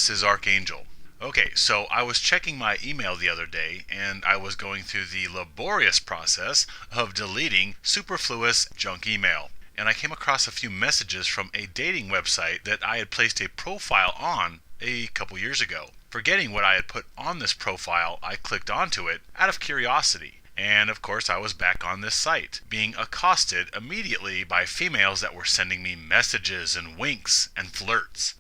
this is Archangel. Okay, so I was checking my email the other day and I was going through the laborious process of deleting superfluous junk email. And I came across a few messages from a dating website that I had placed a profile on a couple years ago. Forgetting what I had put on this profile, I clicked onto it out of curiosity. And of course I was back on this site, being accosted immediately by females that were sending me messages and winks and flirts.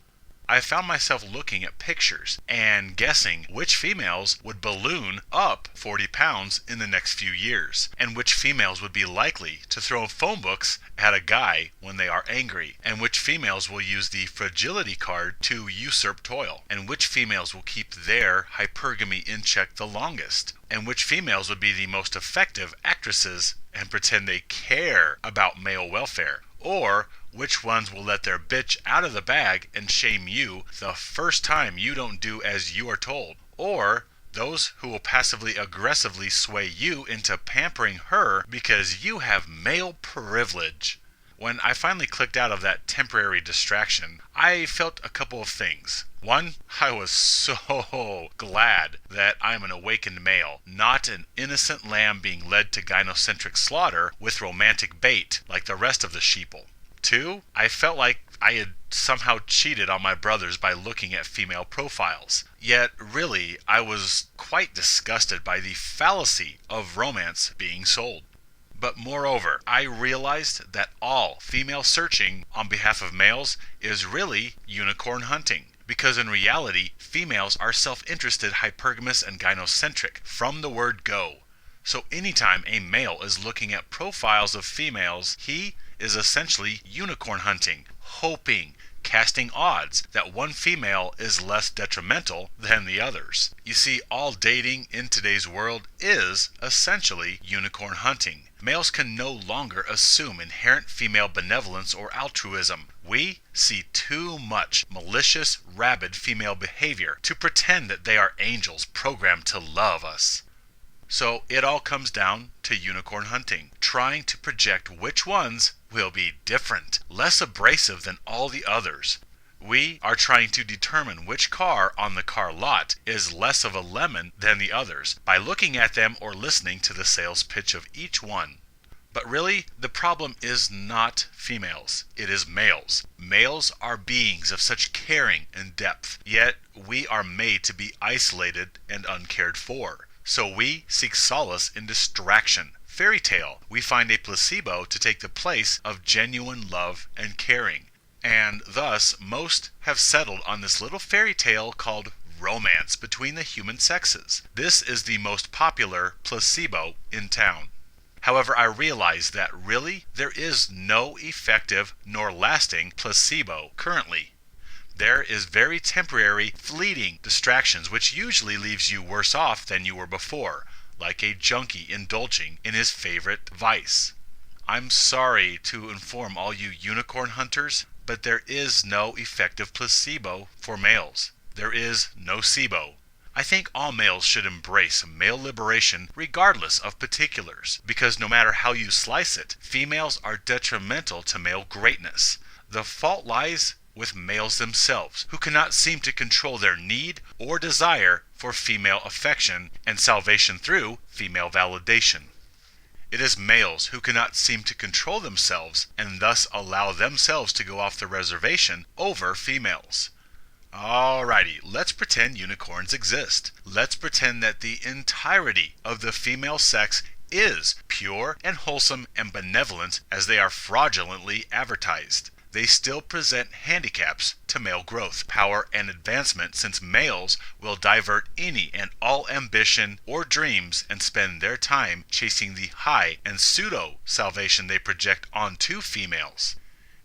I found myself looking at pictures and guessing which females would balloon up 40 pounds in the next few years, and which females would be likely to throw phone books at a guy when they are angry, and which females will use the fragility card to usurp toil, and which females will keep their hypergamy in check the longest, and which females would be the most effective actresses and pretend they care about male welfare, or which ones will let their bitch out of the bag and shame you the first time you don't do as you are told, or those who will passively aggressively sway you into pampering her because you have male privilege. When I finally clicked out of that temporary distraction, I felt a couple of things. One, I was so glad that I'm an awakened male, not an innocent lamb being led to gynocentric slaughter with romantic bait like the rest of the sheeple. Two, I felt like I had somehow cheated on my brothers by looking at female profiles. Yet, really, I was quite disgusted by the fallacy of romance being sold. But moreover, I realized that all female searching on behalf of males is really unicorn hunting. Because in reality, females are self-interested, hypergamous, and gynocentric from the word go. So anytime a male is looking at profiles of females, he is essentially unicorn hunting, hoping, casting odds that one female is less detrimental than the others. You see, all dating in today's world is essentially unicorn hunting. Males can no longer assume inherent female benevolence or altruism. We see too much malicious, rabid female behavior to pretend that they are angels programmed to love us. So it all comes down to unicorn hunting, trying to project which ones will be different, less abrasive than all the others. We are trying to determine which car on the car lot is less of a lemon than the others by looking at them or listening to the sales pitch of each one. But really, the problem is not females, it is males. Males are beings of such caring and depth, yet we are made to be isolated and uncared for. So we seek solace in distraction. Fairy tale. We find a placebo to take the place of genuine love and caring. And thus, most have settled on this little fairy tale called romance between the human sexes. This is the most popular placebo in town. However, I realize that really there is no effective nor lasting placebo currently. There is very temporary, fleeting distractions which usually leaves you worse off than you were before, like a junkie indulging in his favorite vice. I'm sorry to inform all you unicorn hunters, but there is no effective placebo for males. There is no SIBO. I think all males should embrace male liberation regardless of particulars, because no matter how you slice it, females are detrimental to male greatness. The fault lies with males themselves, who cannot seem to control their need or desire for female affection and salvation through female validation. It is males who cannot seem to control themselves and thus allow themselves to go off the reservation over females. Alrighty, let's pretend unicorns exist. Let's pretend that the entirety of the female sex is pure and wholesome and benevolent as they are fraudulently advertised. They still present handicaps to male growth, power, and advancement, since males will divert any and all ambition or dreams and spend their time chasing the high and pseudo-salvation they project onto females.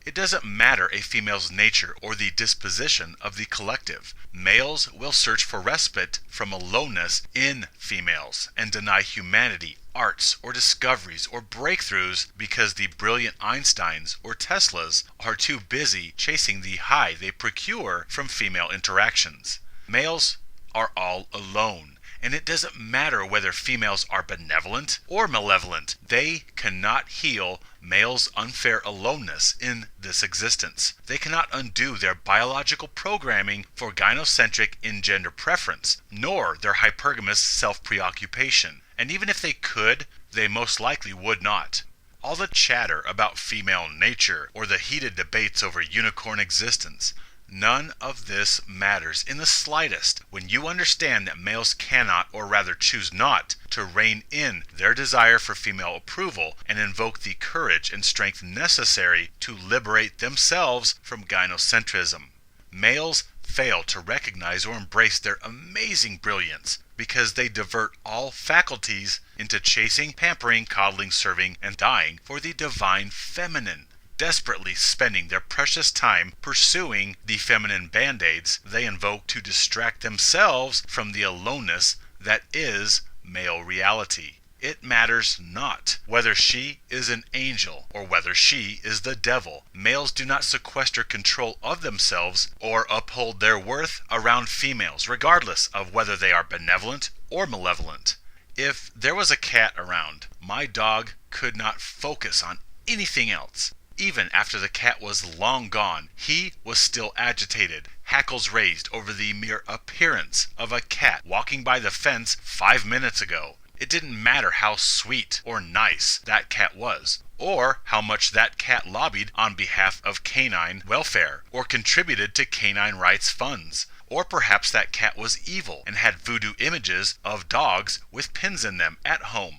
It doesn't matter a female's nature or the disposition of the collective. Males will search for respite from aloneness in females and deny humanity, arts, or discoveries or breakthroughs because the brilliant Einsteins or Teslas are too busy chasing the high they procure from female interactions. Males are all alone, And it doesn't matter whether females are benevolent or malevolent. They cannot heal males' unfair aloneness in this existence. They cannot undo their biological programming for gynocentric in-gender preference, nor their hypergamous self-preoccupation. And even if they could, they most likely would not. All the chatter about female nature or the heated debates over unicorn existence, none of this matters in the slightest when you understand that males cannot, or rather choose not, to rein in their desire for female approval and invoke the courage and strength necessary to liberate themselves from gynocentrism. Males fail to recognize or embrace their amazing brilliance because they divert all faculties into chasing, pampering, coddling, serving, and dying for the divine feminine, desperately spending their precious time pursuing the feminine band-aids they invoke to distract themselves from the aloneness that is male reality. It matters not whether she is an angel or whether she is the devil. Males do not sequester control of themselves or uphold their worth around females, regardless of whether they are benevolent or malevolent. If there was a cat around, my dog could not focus on anything else. Even after the cat was long gone, he was still agitated, hackles raised over the mere appearance of a cat walking by the fence 5 minutes ago. It didn't matter how sweet or nice that cat was, or how much that cat lobbied on behalf of canine welfare, or contributed to canine rights funds. Or perhaps that cat was evil and had voodoo images of dogs with pins in them at home.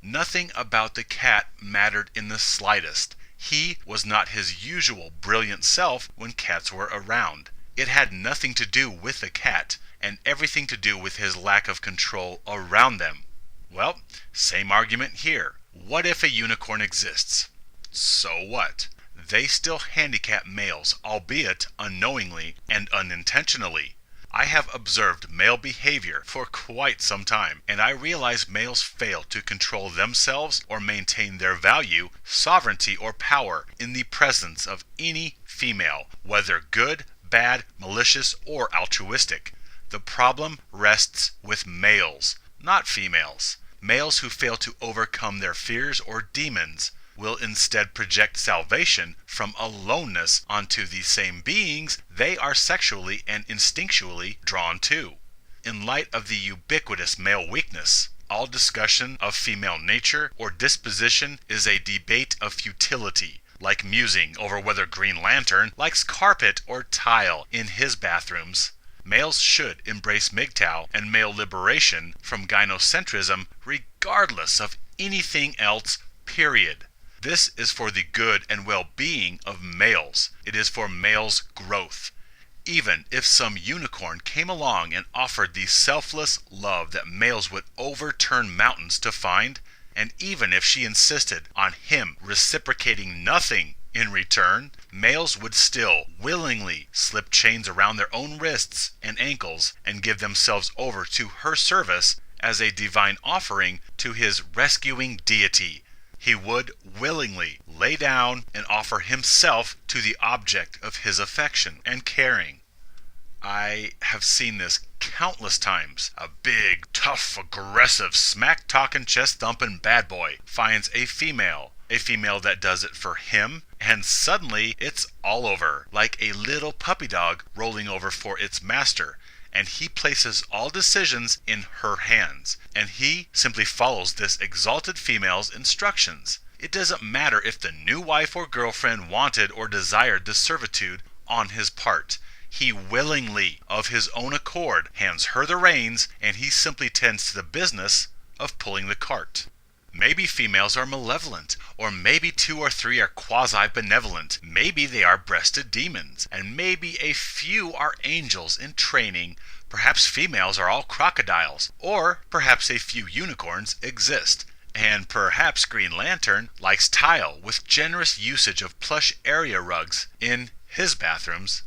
Nothing about the cat mattered in the slightest. He was not his usual brilliant self when cats were around. It had nothing to do with the cat, and everything to do with his lack of control around them. Well, same argument here. What if a unicorn exists? So what? They still handicap males, albeit unknowingly and unintentionally. I have observed male behavior for quite some time, and I realize males fail to control themselves or maintain their value, sovereignty, or power in the presence of any female, whether good, bad, malicious, or altruistic. The problem rests with males, not females. Males who fail to overcome their fears or demons will instead project salvation from aloneness onto the same beings they are sexually and instinctually drawn to. In light of the ubiquitous male weakness, all discussion of female nature or disposition is a debate of futility, like musing over whether Green Lantern likes carpet or tile in his bathrooms. Males should embrace MGTOW and male liberation from gynocentrism regardless of anything else, period. This is for the good and well-being of males. It is for males' growth. Even if some unicorn came along and offered the selfless love that males would overturn mountains to find, and even if she insisted on him reciprocating nothing in return, males would still willingly slip chains around their own wrists and ankles and give themselves over to her service as a divine offering to his rescuing deity. He would willingly lay down and offer himself to the object of his affection and caring. I have seen this countless times. A big, tough, aggressive, smack-talking, chest-thumping bad boy finds a female that does it for him, and suddenly it's all over, like a little puppy dog rolling over for its master, and he places all decisions in her hands, and he simply follows this exalted female's instructions. It doesn't matter if the new wife or girlfriend wanted or desired the servitude on his part. He willingly, of his own accord, hands her the reins, and he simply tends to the business of pulling the cart. Maybe females are malevolent, or maybe 2 or 3 are quasi-benevolent. Maybe they are breasted demons, and maybe a few are angels in training. Perhaps females are all crocodiles, or perhaps a few unicorns exist. And perhaps Green Lantern likes tile with generous usage of plush area rugs in his bathrooms.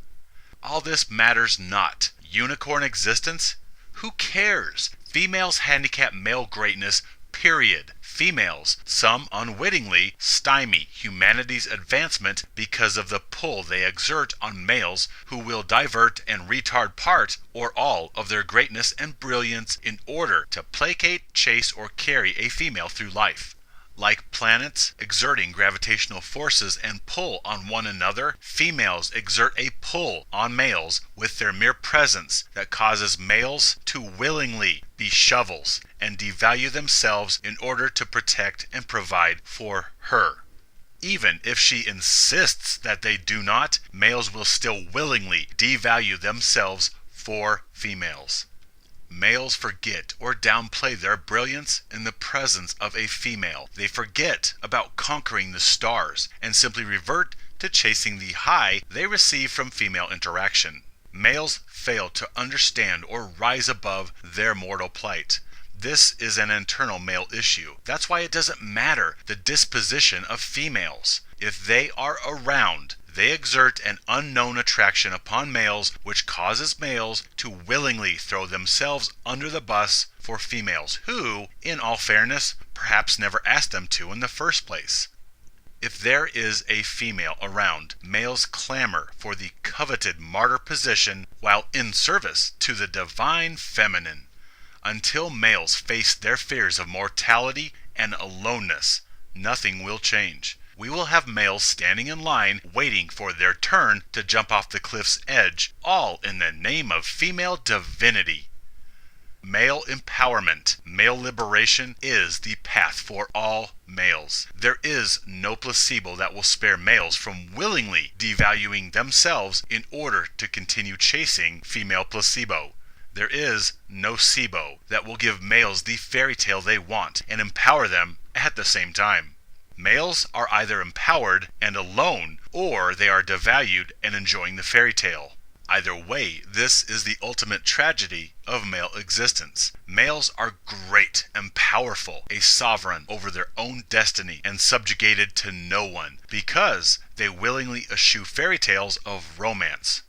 All this matters not. Unicorn existence? Who cares? Females handicap male greatness, period. females. Some unwittingly stymie humanity's advancement because of the pull they exert on males who will divert and retard part or all of their greatness and brilliance in order to placate, chase, or carry a female through life. Like planets exerting gravitational forces and pull on one another, females exert a pull on males with their mere presence that causes males to willingly be shovels and devalue themselves in order to protect and provide for her. Even if she insists that they do not, males will still willingly devalue themselves for females. Males forget or downplay their brilliance in the presence of a female. They forget about conquering the stars and simply revert to chasing the high they receive from female interaction. Males fail to understand or rise above their mortal plight. This is an internal male issue. That's why it doesn't matter the disposition of females. If they are around, they exert an unknown attraction upon males which causes males to willingly throw themselves under the bus for females who, in all fairness, perhaps never asked them to in the first place. If there is a female around, males clamor for the coveted martyr position while in service to the divine feminine. Until males face their fears of mortality and aloneness, nothing will change. We will have males standing in line waiting for their turn to jump off the cliff's edge, all in the name of female divinity. Male empowerment, male liberation is the path for all males. There is no placebo that will spare males from willingly devaluing themselves in order to continue chasing female placebo. There is no SIBO that will give males the fairy tale they want and empower them at the same time. Males are either empowered and alone, or they are devalued and enjoying the fairy tale. Either way, this is the ultimate tragedy of male existence. Males are great and powerful, a sovereign over their own destiny and subjugated to no one, because they willingly eschew fairy tales of romance.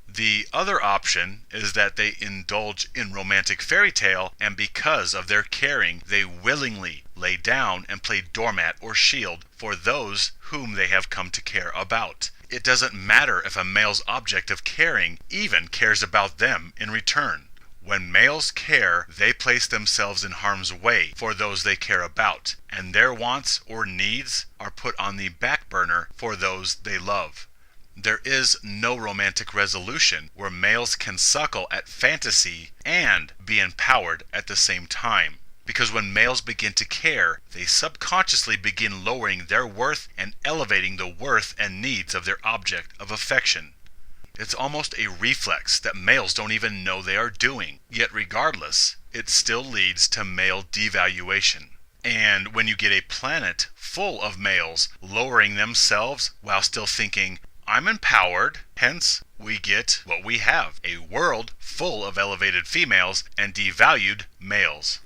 The other option is that they indulge in romantic fairy tale, and because of their caring, they willingly lay down and play doormat or shield for those whom they have come to care about. It doesn't matter if a male's object of caring even cares about them in return. When males care, they place themselves in harm's way for those they care about, and their wants or needs are put on the back burner for those they love. There is no romantic resolution where males can suckle at fantasy and be empowered at the same time. Because when males begin to care, they subconsciously begin lowering their worth and elevating the worth and needs of their object of affection. It's almost a reflex that males don't even know they are doing. Yet regardless, it still leads to male devaluation. And when you get a planet full of males lowering themselves while still thinking, I'm empowered, hence we get what we have, a world full of elevated females and devalued males.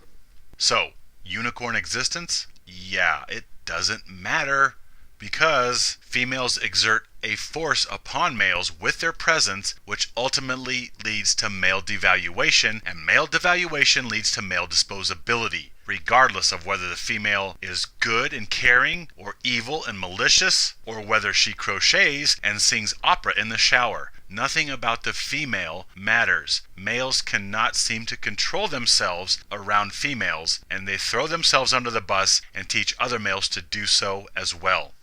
So, unicorn existence? Yeah, it doesn't matter, because females exert a force upon males with their presence, which ultimately leads to male devaluation, and male devaluation leads to male disposability, regardless of whether the female is good and caring, or evil and malicious, or whether she crochets and sings opera in the shower. Nothing about the female matters. Males cannot seem to control themselves around females, and they throw themselves under the bus and teach other males to do so as well.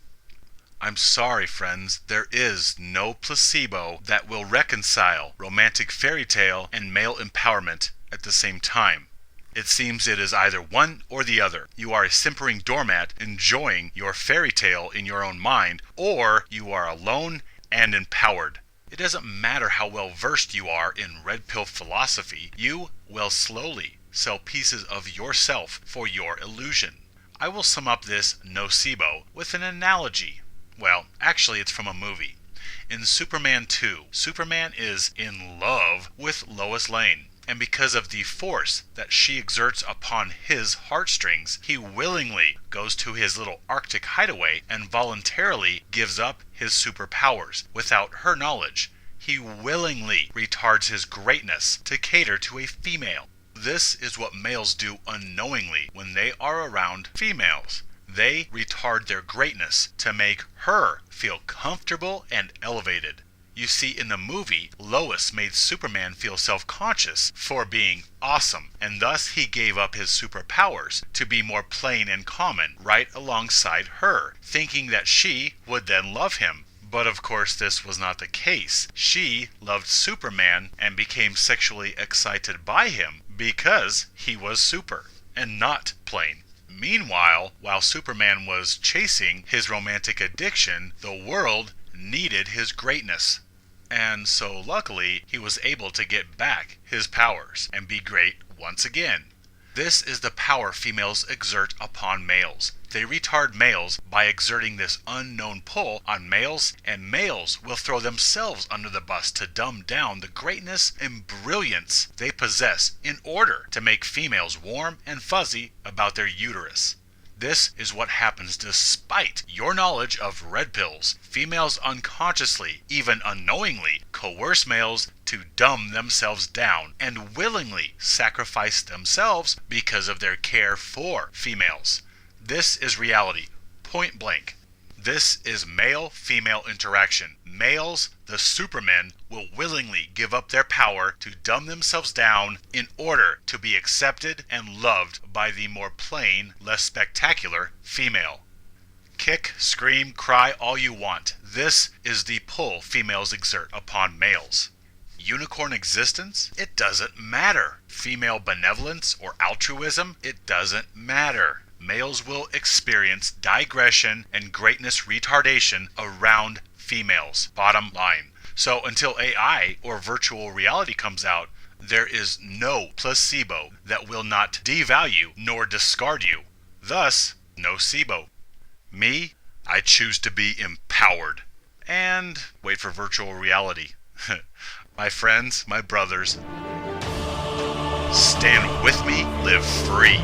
I'm sorry, friends, there is no placebo that will reconcile romantic fairy tale and male empowerment at the same time. It seems it is either one or the other. You are a simpering doormat enjoying your fairy tale in your own mind, or you are alone and empowered. It doesn't matter how well versed you are in red pill philosophy, you will slowly sell pieces of yourself for your illusion. I will sum up this nocebo with an analogy. Well, actually it's from a movie. In Superman 2, Superman is in love with Lois Lane. And because of the force that she exerts upon his heartstrings, he willingly goes to his little Arctic hideaway and voluntarily gives up his superpowers without her knowledge. He willingly retards his greatness to cater to a female. This is what males do unknowingly when they are around females. They retard their greatness to make her feel comfortable and elevated. You see, in the movie, Lois made Superman feel self-conscious for being awesome, and thus he gave up his superpowers to be more plain and common right alongside her, thinking that she would then love him. But of course this was not the case. She loved Superman and became sexually excited by him because he was super and not plain. Meanwhile, while Superman was chasing his romantic addiction, the world needed his greatness. And so luckily, he was able to get back his powers and be great once again. This is the power females exert upon males. They retard males by exerting this unknown pull on males, and males will throw themselves under the bus to dumb down the greatness and brilliance they possess in order to make females warm and fuzzy about their uterus. This is what happens despite your knowledge of red pills. Females unconsciously, even unknowingly, coerce males to dumb themselves down and willingly sacrifice themselves because of their care for females. This is reality, point blank. This is male-female interaction. Males, the supermen, will willingly give up their power to dumb themselves down in order to be accepted and loved by the more plain, less spectacular female. Kick, scream, cry all you want. This is the pull females exert upon males. Unicorn existence? It doesn't matter. Female benevolence or altruism? It doesn't matter. Males will experience digression and greatness retardation around females. Bottom line. So until AI or virtual reality comes out, there is no placebo that will not devalue nor discard you. Thus, no SIBO. Me, I choose to be empowered. And wait for virtual reality. My friends, my brothers, stand with me, live free.